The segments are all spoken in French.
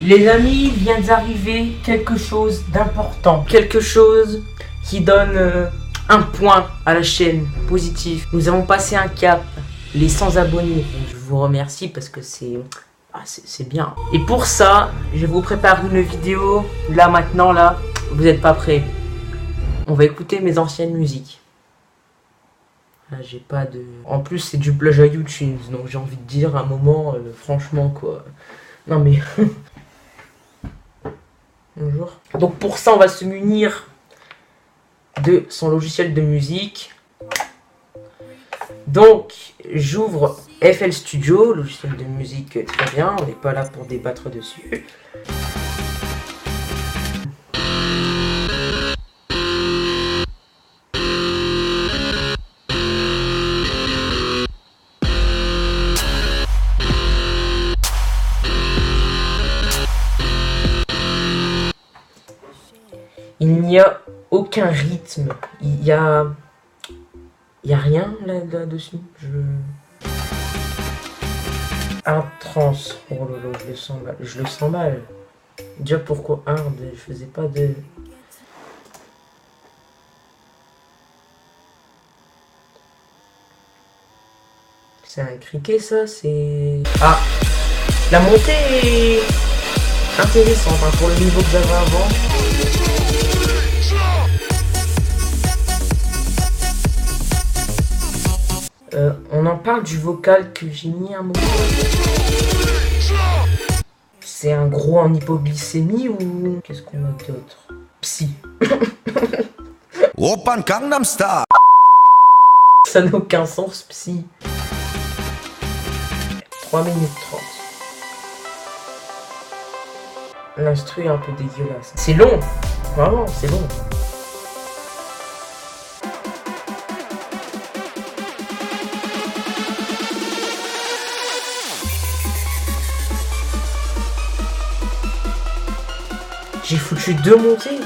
Les amis, il vient d'arriver quelque chose d'important. Quelque chose qui donne un point à la chaîne positif. Nous avons passé un cap, les 100 abonnés. Je vous remercie parce que c'est bien. Et pour ça, je vous prépare une vidéo. Là, maintenant, là, vous n'êtes pas prêts. On va écouter mes anciennes musiques. Là, j'ai pas de... En plus, c'est du plagiat YouTube. Donc, j'ai envie de dire à un moment, franchement, quoi. Non, mais... Bonjour. Donc, pour ça, on va se munir de son logiciel de musique. Donc, j'ouvre FL Studio, logiciel de musique très bien. On n'est pas là pour débattre dessus. Il n'y a aucun rythme, il y a rien là-dessus. Un trans, oh lolo, je le sens mal. Déjà pourquoi hard, je faisais pas de... C'est un criquet ça, c'est... Ah, la montée est intéressante hein, pour le niveau que j'avais avant. On en parle du vocal que j'ai mis un moment. C'est un gros en hypoglycémie ou... Qu'est-ce qu'on a d'autre? Psy. Open Gangnam Style. Ça n'a aucun sens, psy. 3 minutes 30. L'instru est un peu dégueulasse. C'est long. Vraiment, c'est long. J'ai foutu 2 montées.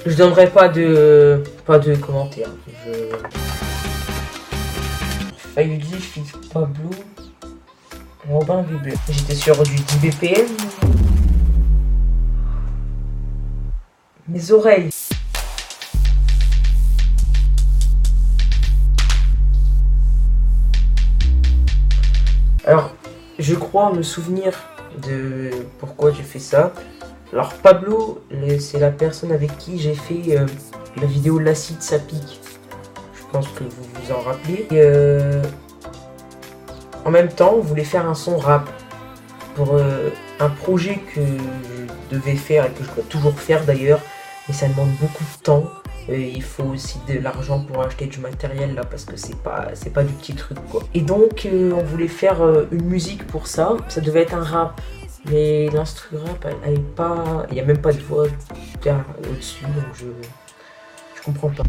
Je donnerai pas de commentaires. Failli fit Pablo. Robin Bubble. J'étais sur du 10 BPM. Mes oreilles. Alors, je crois me souvenir de pourquoi j'ai fait ça. Alors, Pablo, c'est la personne avec qui j'ai fait la vidéo L'acide ça pique. Je pense que vous vous en rappelez. Et, en même temps, on voulait faire un son rap pour un projet que je devais faire et que je dois toujours faire d'ailleurs. Mais ça demande beaucoup de temps. Il faut aussi de l'argent pour acheter du matériel là parce que c'est pas du petit truc quoi. Et donc on voulait faire une musique pour ça. Ça devait être un rap. Mais l'instru rap elle est pas. Il n'y a même pas de voix au-dessus donc je comprends pas.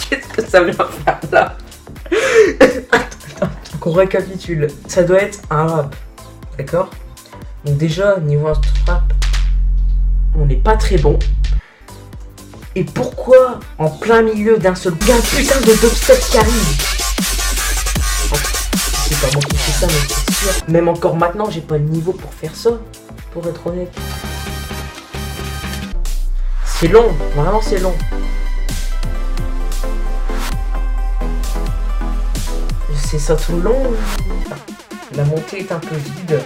Qu'est-ce que ça vient faire là? On récapitule, ça doit être un rap, d'accord? Donc déjà, niveau instru rap, on n'est pas très bon. Et pourquoi, en plein milieu d'un seul gars, putain de dubstep qui arrive? C'est pas moi qui fais ça, mais c'est sûr. Même encore maintenant, j'ai pas le niveau pour faire ça, pour être honnête. C'est long, vraiment c'est long. C'est ça tout le long. La montée est un peu vide.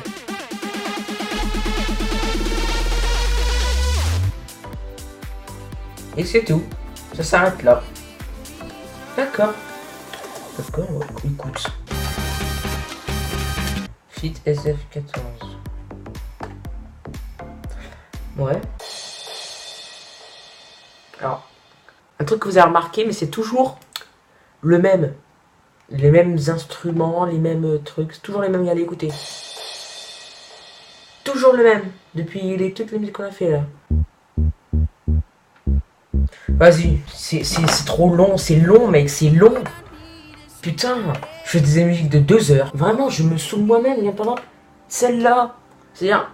Et c'est tout. Ça s'arrête là. D'accord. D'accord, écoute. Fit SF14. Ouais. Alors, un truc que vous avez remarqué, mais c'est toujours le même. Les mêmes instruments, les mêmes trucs, c'est toujours les mêmes, allez écouter. Toujours le même, depuis toutes les musiques qu'on a fait là. Vas-y, c'est trop long, c'est long mec, c'est long. Putain, fais des musiques de 2 heures. Vraiment, je me saoule moi-même. Il y a par exemple celle-là. C'est-à-dire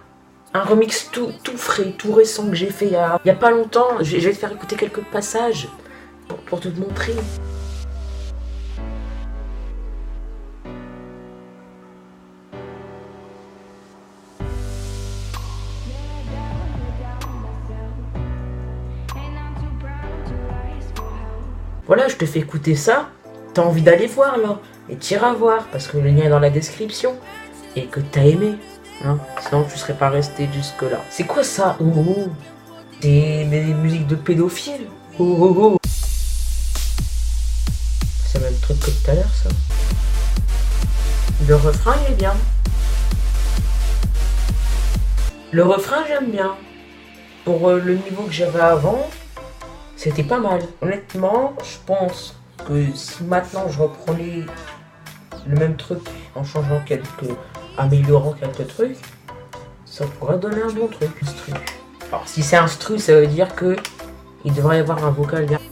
un remix tout frais, tout récent que j'ai fait il y a pas longtemps. Je vais te faire écouter quelques passages pour te montrer. Voilà, je te fais écouter ça. T'as envie d'aller voir là. Et t'iras voir parce que le lien est dans la description. Et que t'as aimé. Hein, sinon tu serais pas resté jusque là. C'est quoi ça? Oh, oh, oh. C'est des musiques de pédophiles. Oh oh oh. C'est le même truc que tout à l'heure ça. Le refrain il est bien. Le refrain j'aime bien. Pour le niveau que j'avais avant, c'était pas mal. Honnêtement, je pense que si maintenant je reprenais le même truc en changeant améliorant quelques trucs, ça pourrait donner un bon truc. Instru. Alors si c'est instru, ça veut dire que il devrait y avoir un vocal derrière.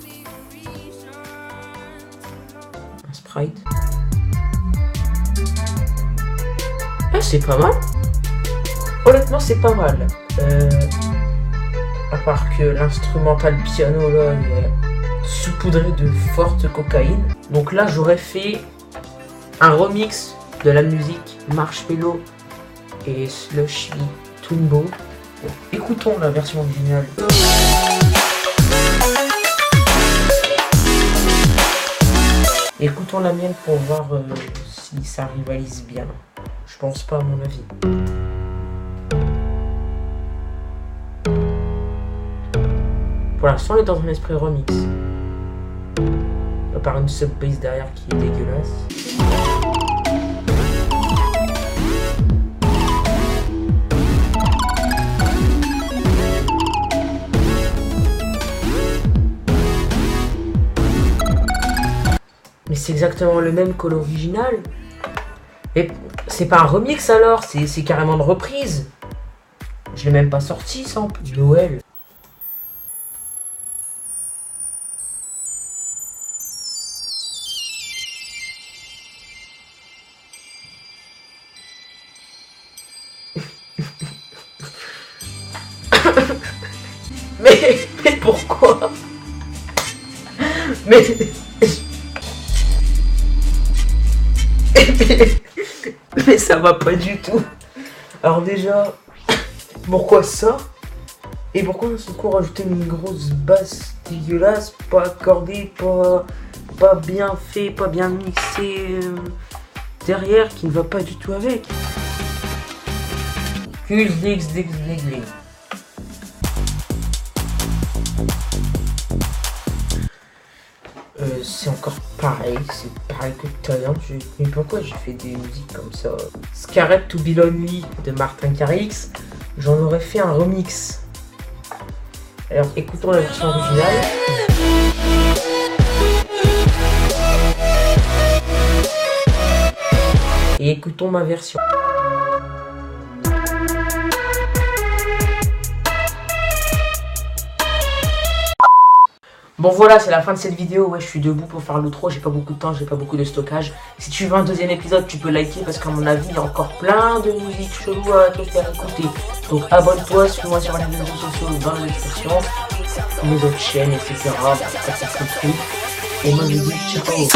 Un sprite. Ah, c'est pas mal. Honnêtement, c'est pas mal. À part que l'instrumental piano là est saupoudré de forte cocaïne. Donc là, j'aurais fait un remix de la musique Marshmello et Slushy Twinbo. Bon, écoutons la version originale. Écoutons la mienne pour voir si ça rivalise bien. Je pense pas à mon avis. Pour l'instant, on est dans un esprit remix. À part une sub-bass derrière qui est dégueulasse. Mais c'est exactement le même que l'original. Et c'est pas un remix alors, c'est carrément une reprise. Je l'ai même pas sorti sans Noël. Mais pourquoi? Mais ça va pas du tout. Alors déjà, pourquoi ça? Et pourquoi on se coup rajouter une grosse basse dégueulasse, pas accordée, pas bien fait, pas bien mixé derrière, qui ne va pas du tout avec. C'est encore pareil, c'est pareil que tout à l'heure. Mais pourquoi j'ai fait des musiques comme ça? Scared to Be Lonely de Martin Garrix, j'en aurais fait un remix. Alors écoutons la version originale. Et écoutons ma version. Bon voilà, c'est la fin de cette vidéo. Ouais, je suis debout pour faire l'outro, j'ai pas beaucoup de temps, j'ai pas beaucoup de stockage. Si tu veux un deuxième épisode, tu peux liker parce qu'à mon avis, il y a encore plein de musiques cheloues à te faire écouter. Donc abonne-toi, suis-moi sur les réseaux sociaux dans la description, mes autres chaînes, etc. Ça fait le truc. Et moi je vous dis ciao.